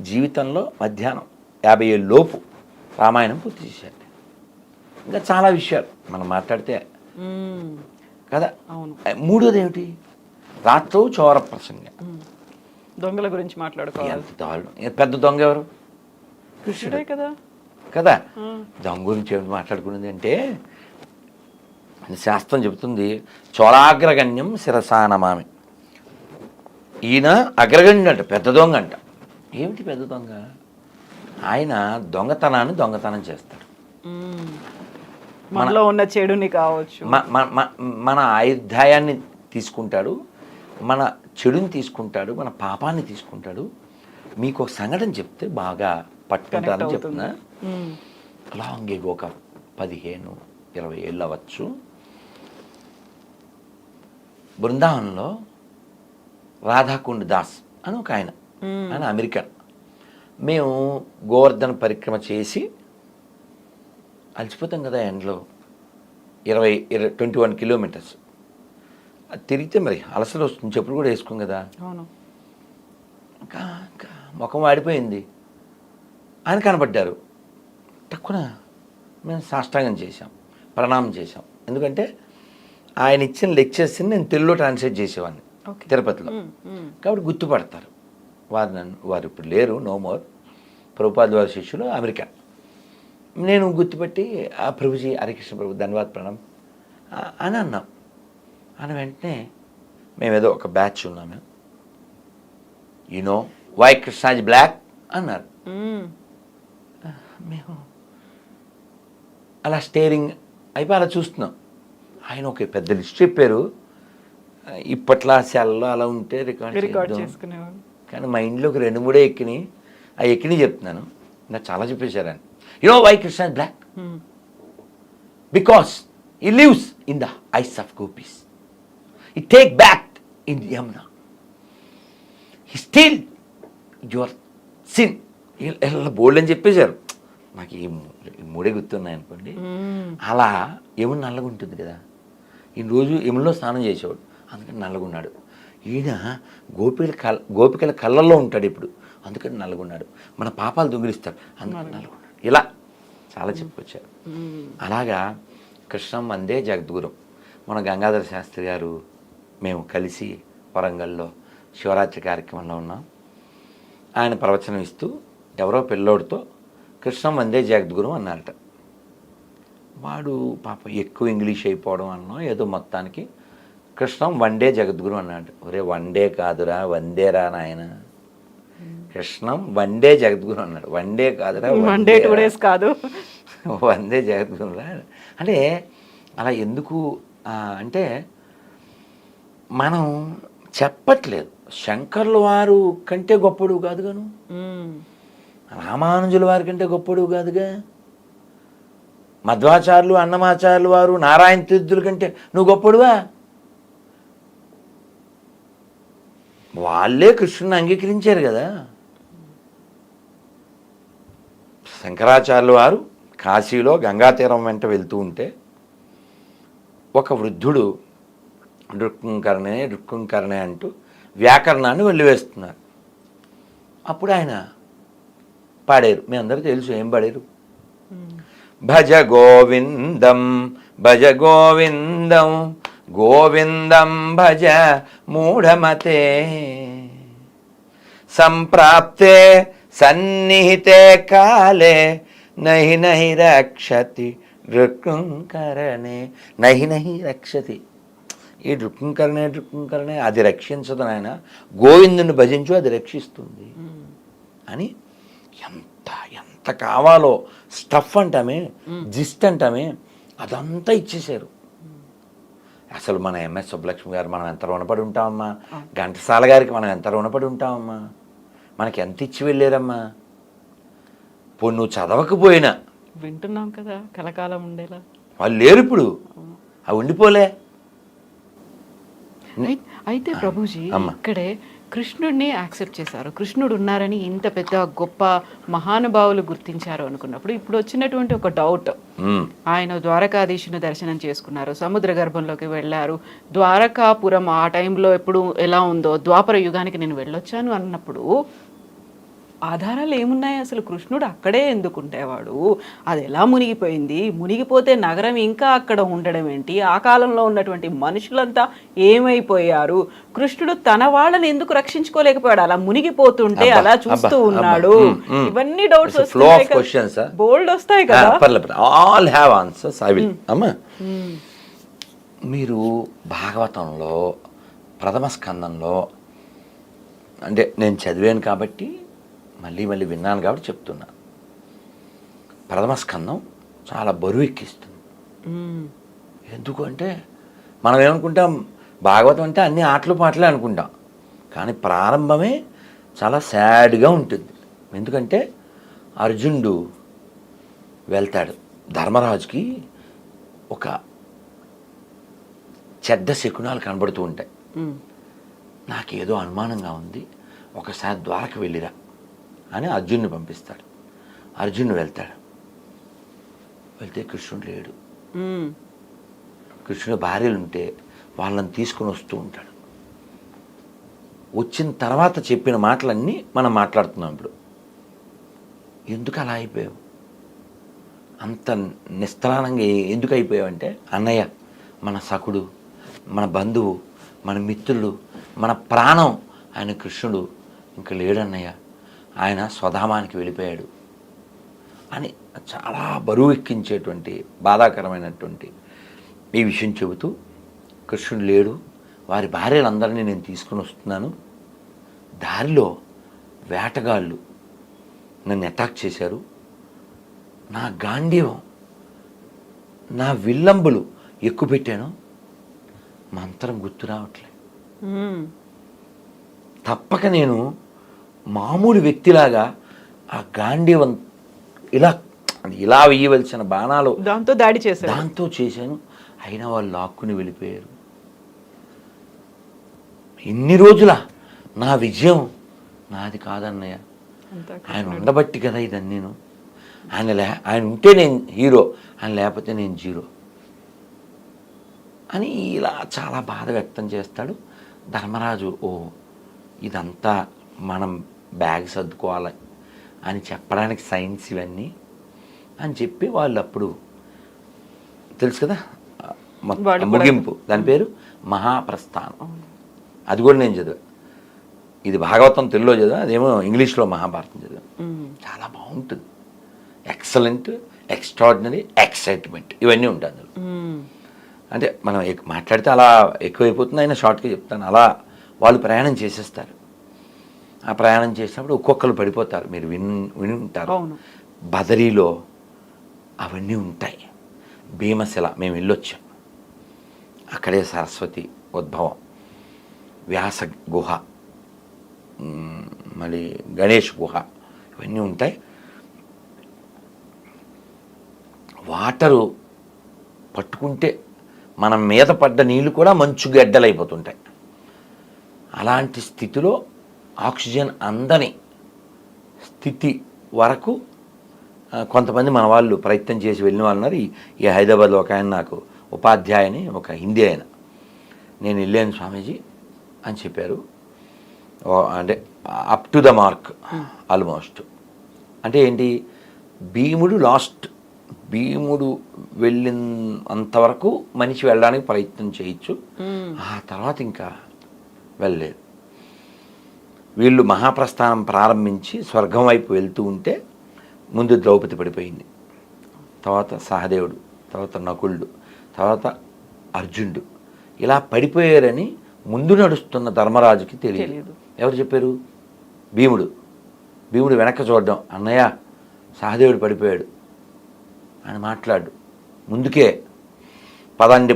జీవితంలో మధ్యాహ్నం 50 లోపు రామాయణం పూర్తి చేశాడు. ఇంకా చాలా విషయాలు మనం మాట్లాడితే కదా. అవును. మూడోది ఏమిటి, రాత్రో చోర ప్రసంగం. దొంగల గురించి మాట్లాడుకోవాలి. ఎంత దారుణం. పెద్ద దొంగ ఎవరు? కృష్ణుడే కదా. కదా. దొంగ గురించి ఏమిటి మాట్లాడుకునేది అంటే, శాస్త్రం చెబుతుంది చోరాగ్రగణ్యం శిరసానమామి. ఈయన అగ్రగణ్యుడు అంట, పెద్ద దొంగ అంట. ఏమిటి పెద్ద దొంగ? ఆయన దొంగతనం చేస్తాడు. మనలో ఉన్న చెడుని కావచ్చు, మన ఆయుధాయాన్ని తీసుకుంటాడు, మన చెడుని తీసుకుంటాడు, మన పాపాన్ని తీసుకుంటాడు. మీకు ఒక సంఘటన చెప్తే బాగా పట్టుకుంటారని చెప్తున్నా. లాంగ్ ఎగో ఒక 15-20 ఏళ్ళు అవ్వచ్చు. బృందావనంలో రాధాకుండ్ దాస్ అని ఒక ఆయన అమెరికన్. మేము గోవర్ధన పరిక్రమ చేసి అలసిపోతాం కదా ఎండలో, 21 కిలోమీటర్స్ అది తిరిగితే మరి అలసలు వస్తుంది, చెప్పులు కూడా వేసుకోం కదా. ఇంకా ముఖం వాడిపోయింది. ఆయన కనపడ్డారు. తక్కువ మేము సాష్టాంగం చేశాం, ప్రణామం చేశాం. ఎందుకంటే ఆయన ఇచ్చిన లెక్చర్స్ని నేను తెలుగులో ట్రాన్స్లేట్ చేసేవాడిని తిరుపతిలో, కాబట్టి గుర్తుపడతారు వారు ఇప్పుడు లేరు, నో మోర్. ప్రభుపాద వారి శిష్యులు అమెరికా. నేను గుర్తుపెట్టి ఆ ప్రభుజీ హరికృష్ణ ప్రభు ధన్యవాద్ ప్రణామ్ అని అన్నాం. అని వెంటనే మేమేదో ఒక బ్యాచ్ ఉన్నాము, యూనో వై కృష్ణాజీ బ్లాక్ అన్నారు. మేము అలా స్టేరింగ్ అయిపోయి అలా చూస్తున్నాం. ఆయన ఒక పెద్ద లిస్ట్ చెప్పారు. ఇప్పట్లో సెల్లో అలా ఉంటే రికార్డ్ చేసుకునేవాడు. కానీ మా ఇంట్లో ఒక 2-3 ఎక్కినాయి. ఆ ఎక్కిని చెప్తున్నాను, నాకు చాలా చెప్పేశారు ఆయన. You know why Krishna black? Because he lives in the eyes of gopis. He take back in the Yamuna. He steal your sin. ఇలా బోల్డ్ అని చెప్పేశారు. నాకు ఈ 3 గుర్తున్నాయి అనుకోండి. అలా యమున నల్లగా ఉంటుంది కదా, ఈ రోజు యమునలో స్నానం చేసేవాడు, అందుకని నల్లగున్నాడు. ఈయన గోపికల కళ్ళల్లో ఉంటాడు ఇప్పుడు, అందుకని నల్లగున్నాడు. మన పాపాలు దొంగిలిస్తాడు, అందుకని నల్లగున్నాడు. ఇలా చాలా చెప్పుకొచ్చారు. అలాగా కృష్ణం వందే జగద్గురం. మన గంగాధర శాస్త్రి గారు మేము కలిసి వరంగల్లో శివరాత్రి కార్యక్రమంలో ఉన్నాం. ఆయన ప్రవచనం ఇస్తూ ఎవరో పిల్లోడితో కృష్ణం వందే జగద్గురం అన్నారట. వాడు పాప ఎక్కువ ఇంగ్లీష్ అయిపోవడం అన్నా ఏదో మొత్తానికి కృష్ణం వండే జగద్గురు అన్నాడు. ఒరే వండే కాదురా వందేరా నాయన, కృష్ణం వండే జగద్గురు అన్నాడు. వండే కాదురా, వండే 2 days కాదు, వందే జగద్గురురా. అంటే అలా ఎందుకు అంటే మనం చెప్పట్లేదు, శంకర్ల వారు కంటే గొప్పడు కాదుగాను, రామానుజుల వారి కంటే గొప్పడు కాదుగా, మధ్వాచార్యులు అన్నమాచార్యులు వారు నారాయణ తీర్థుల కంటే నువ్వు గొప్పడువా? వాళ్ళే కృష్ణుని అంగీకరించారు కదా. శంకరాచార్యుల వారు కాశీలో గంగాతీరం వెంట వెళ్తూ ఉంటే ఒక వృద్ధుడు రుక్కుంకరణే అంటూ వ్యాకరణాన్ని వెళ్ళివేస్తున్నారు. అప్పుడు ఆయన పాడారు, మీ అందరూ తెలుసు ఏం పాడారు, భజ గోవిందం భజ గోవిందం గోవిందం భజ మూఢమతే సంప్రాప్తే సన్నిహితే కాలే నహి నహి రక్షతి రుక్కుంకరణే. నహి నహి రక్షతి, ఈ రుక్కుంకరణే అది రక్షించదు నాయన, గోవిందుని భజించు అది రక్షిస్తుంది అని ఎంత కావాలో స్టఫ్ అంటామే, జిస్ట్ అంటామే, అదంతా ఇచ్చేశారు. అసలు మన ఎంఎస్ సుబ్బలక్ష్మి గారు మనం ఎంత రుణపడి ఉంటామమ్మా, ఘంటసాల గారికి మనం ఎంత రుణపడి ఉంటామమ్మా, మనకి ఎంత ఇచ్చి వెళ్ళారమ్మా. పోనీ నువ్వు చదవకపోయినా వింటున్నాం కదా, కలకాలం ఉండేలా. వాళ్ళు లేరు ఇప్పుడు, అవి ఉండిపోలే. అయితే ప్రభుజీ ఇక్కడే కృష్ణుడిని యాక్సెప్ట్ చేశారు, కృష్ణుడు ఉన్నారని ఇంత పెద్ద గొప్ప మహానుభావులు గుర్తించారు అనుకున్నప్పుడు ఇప్పుడు వచ్చినటువంటి ఒక డౌట్, ఆయన ద్వారకాధీశుని దర్శనం చేసుకున్నారు, సముద్ర గర్భంలోకి వెళ్ళారు, ద్వారకాపురం ఆ టైంలో ఎప్పుడు ఎలా ఉందో ద్వాపర యుగానికి నేను వెళ్ళొచ్చాను అన్నప్పుడు ఆధారాలు ఏమున్నాయి అసలు? కృష్ణుడు అక్కడే ఎందుకు ఉండేవాడు? అది ఎలా మునిగిపోయింది? మునిగిపోతే నగరం ఇంకా అక్కడ ఉండడం ఏంటి? ఆ కాలంలో ఉన్నటువంటి మనుషులంతా ఏమైపోయారు? కృష్ణుడు తన వాళ్ళని ఎందుకు రక్షించుకోలేకపోయాడు? అలా మునిగిపోతుంటే అలా చూస్తూ ఉన్నాడు. ఇవన్నీ డౌట్స్ వస్తాయి, బోల్డ్ వస్తాయి కదా. All have answers. I will. అమ్మా, మీరు భాగవతంలో ప్రథమ స్కందంలో, అంటే నేను చదివాను కాబట్టి మళ్ళీ మళ్ళీ విన్నాను కాబట్టి చెప్తున్నాను. ప్రథమ స్కందం చాలా బరువు ఎక్కిస్తుంది. ఎందుకు అంటే మనం ఏమనుకుంటాం, భాగవతం అంటే అన్ని ఆటలు పాటలే అనుకుంటాం, కానీ ప్రారంభమే చాలా సాడ్గా ఉంటుంది. ఎందుకంటే అర్జునుడు వెళ్తాడు, ధర్మరాజుకి ఒక చెడ్డ శకునాలు కనబడుతూ ఉంటాయి. నాకేదో అనుమానంగా ఉంది, ఒకసారి ద్వారక వెళ్ళిరా అని అర్జున్ని పంపిస్తాడు. అర్జునుడు వెళ్తాడు, వెళ్తే కృష్ణుడు లేడు. కృష్ణుడు భార్యలు ఉంటే వాళ్ళని తీసుకుని వస్తూ ఉంటాడు. వచ్చిన తర్వాత చెప్పిన మాటలన్నీ మనం మాట్లాడుతున్నాం ఇప్పుడు. ఎందుకు అలా అయిపోయావు, అంత నిస్త్రాణంగా ఎందుకు అయిపోయావు అంటే, అన్నయ్య మన సఖుడు, మన బంధువు, మన మిత్రుడు, మన ప్రాణం ఆయన కృష్ణుడు ఇంకా లేడన్నయ్య, ఆయన స్వధామానికి వెళ్ళిపోయాడు అని చాలా బరువు ఎక్కించేటువంటి బాధాకరమైనటువంటి ఈ విషయం చెబుతూ, కృష్ణుడు లేడు, వారి భార్యలందరినీ నేను తీసుకుని వస్తున్నాను, దారిలో వేటగాళ్ళు నన్ను అటాక్ చేశారు, నా గాంధీవం నా విల్లంబులు ఎక్కుపెట్టాను, మంత్రం గుర్తు రావట్లే, తప్పక నేను మామూలు వ్యక్తిలాగా ఆ గాంధీవం ఇలా వేయవలసిన బాణాలు దాంతో చేశాను, అయినా వాళ్ళు లాక్కుని వెళ్ళిపోయారు. ఇన్ని రోజుల నా విజయం నాది కాదన్నయ్య, ఆయన ఉండబట్టి కదా ఇదని. నేను ఆయన ఉంటే నేను హీరో, ఆయన లేకపోతే నేను జీరో అని ఇలా చాలా బాధ వ్యక్తం చేస్తాడు. ధర్మరాజు, ఓ ఇదంతా మనం బ్యాగ్ సర్దుకోవాలి అని చెప్పడానికి సైన్స్ ఇవన్నీ అని చెప్పి వాళ్ళు అప్పుడు తెలుసు కదా ముగింపు, దాని పేరు మహాప్రస్థానం. అది కూడా నేను చదివా. ఇది భాగవతం తెలుగులో చదివా, అదేమో ఇంగ్లీష్లో మహాభారతం చదివా. చాలా బాగుంటుంది, ఎక్సలెంట్, ఎక్స్ట్రాడినరీ, ఎక్సైట్మెంట్ ఇవన్నీ ఉంటాయి అందులో. అంటే మనం మాట్లాడితే అలా ఎక్కువైపోతుంది, అయినా షార్ట్గా చెప్తాను. అలా వాళ్ళు ప్రయాణం చేసేస్తారు. ఆ ప్రయాణం చేసినప్పుడు ఒక్కొక్కరు పడిపోతారు, మీరు విని ఉంటారు. బదరీలో అవన్నీ ఉంటాయి. భీమశిల మేము వెళ్ళొచ్చాం, అక్కడే సరస్వతి ఉద్భవం, వ్యాస గుహ, మళ్ళీ గణేష్ గుహ, ఇవన్నీ ఉంటాయి. వాటరు పట్టుకుంటే మనం మీద పడ్డ నీళ్ళు కూడా మంచు గడ్డలైపోతుంటాయి. అలాంటి స్థితిలో ఆక్సిజన్ అందని స్థితి వరకు కొంతమంది మన వాళ్ళు ప్రయత్నం చేసి వెళ్ళిన వాళ్ళు ఉన్నారు. ఈ హైదరాబాద్లో ఒక ఆయన, నాకు ఉపాధ్యాయుని, ఒక హిందీ ఆయన, నేను వెళ్ళాను స్వామీజీ అని చెప్పారు. అంటే up to the mark almost. అంటే ఏంటి, భీముడు వెళ్ళిన అంతవరకు మనిషి వెళ్ళడానికి ప్రయత్నం చేయొచ్చు, ఆ తర్వాత ఇంకా వెళ్ళలేదు. వీళ్ళు మహాప్రస్థానం ప్రారంభించి స్వర్గం వైపు వెళ్తూ ఉంటే ముందు ద్రౌపది పడిపోయింది, తర్వాత సహదేవుడు, తర్వాత నకులుడు, తర్వాత అర్జునుడు. ఇలా పడిపోయారని ముందు నడుస్తున్న ధర్మరాజుకి తెలియదు. ఎవరు చెప్పారు? భీముడు వెనక్కి చూడడం, అన్నయ్య సహదేవుడు పడిపోయాడు అని మాట్లాడు, ముందుకే పదండి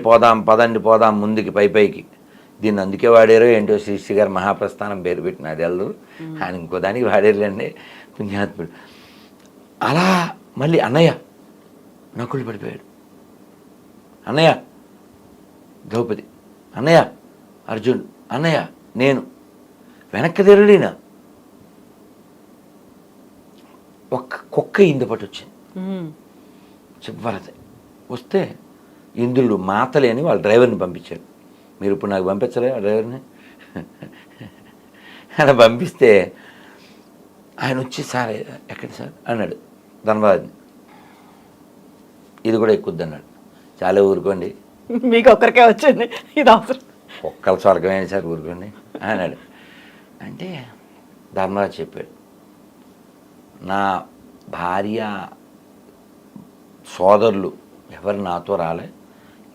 పోదాం ముందుకి పైకి. దీన్ని అందుకే వాడారో ఏంటో శ్రీశ్రీ గారు మహాప్రస్థానం పేరు పెట్టినాడు ఎల్లరు, ఆయన ఇంకో దానికి వాడేరులేండి పుణ్యాత్ముడు. అలా మళ్ళీ అన్నయ్య నకులు పడిపోయాడు, అన్నయ్య ద్రౌపది, అన్నయ్య అర్జున్, అన్నయ్య నేను, వెనక్కి తిరగడినా ఒక్క కుక్క ఇందుపట్టు వచ్చింది చివరిది. వస్తే ఇంద్రుడు మాతలే అని వాళ్ళ డ్రైవర్ని పంపించాడు. మీరు ఇప్పుడు నాకు పంపించలే ఆ డ్రైవర్ని? అలా పంపిస్తే ఆయన వచ్చి సార్ ఎక్కడ సార్ అన్నాడు ధర్మరాజుని. ఇది కూడా ఎక్కుద్ది అన్నాడు. చాలా ఊరుకోండి, మీకు ఒక్కరికే వచ్చింది ఇది అవసరం. ఒక్కల స్వర్గమైన సార్ ఊరుకోండి అన్నాడు. అంటే ధర్మరాజు చెప్పాడు, నా భార్య సోదరులు ఎవరు నాతో రాలే,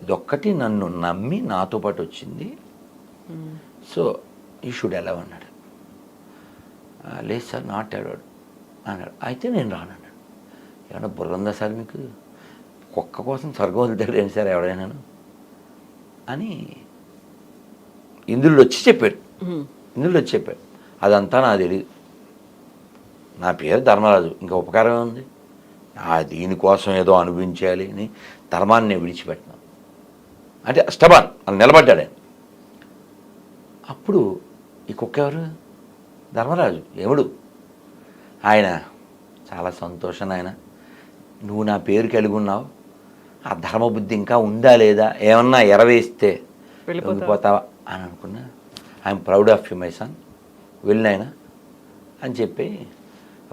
ఇదొక్కటి నన్ను నమ్మి నాతో పాటు వచ్చింది, సో యూ షుడ్ అలౌ అన్నాడు. లేదు సార్ నాట్ అలౌడ్ అన్నాడు. అయితే నేను రానన్నాడు. ఏమన్నా బుర్ర ఉందా సార్ మీకు, కుక్క కోసం స్వర్గం వదులుతాడు ఏంటి సార్ ఎవడైనా అని ఇంద్రుడు వచ్చి చెప్పాడు. అదంతా నాకు తెలియదు, నా పేరు ధర్మరాజు, ఇంకా ఉపకారం ఉంది, దీనికోసం ఏదో అనుభవించాలి అని ధర్మాన్ని నేను విడిచిపెట్టినాను అంటే స్టబాన్ అని నిలబడ్డాడు ఆయన. అప్పుడు ఈ కుక్క ఎవరు? ధర్మరాజు యముడు. ఆయన చాలా సంతోషం, ఆయన నువ్వు నా పేరు కలిగి ఉన్నావు, ఆ ధర్మబుద్ధి ఇంకా ఉందా లేదా, ఏమన్నా ఎరవేస్తే వెళ్ళిపోతావా అని అనుకున్నా. I'm proud of you my son, వెళ్ళినాయన అని చెప్పి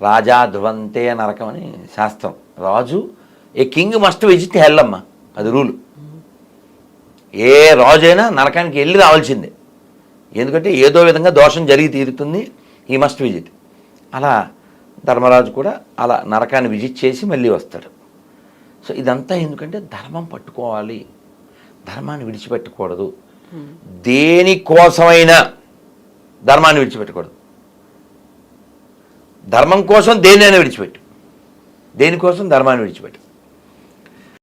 రాజా ధ్రువంతే నరకం అని శాస్త్రం. రాజు a king must visit hell అమ్మ, అది రూలు. ఏ రాజు అయినా నరకానికి వెళ్ళి రావాల్సిందే, ఎందుకంటే ఏదో విధంగా దోషం జరిగి తీరుతుంది, ఈ మస్ట్ విజిట్. అలా ధర్మరాజు కూడా అలా నరకాన్ని విజిట్ చేసి మళ్ళీ వస్తాడు. సో ఇదంతా ఎందుకంటే ధర్మం పట్టుకోవాలి, ధర్మాన్ని విడిచిపెట్టకూడదు. దేనికోసమైనా ధర్మాన్ని విడిచిపెట్టకూడదు. ధర్మం కోసం దేన్నైనా విడిచిపెట్టు, దేనికోసం ధర్మాన్ని విడిచిపెట్టు.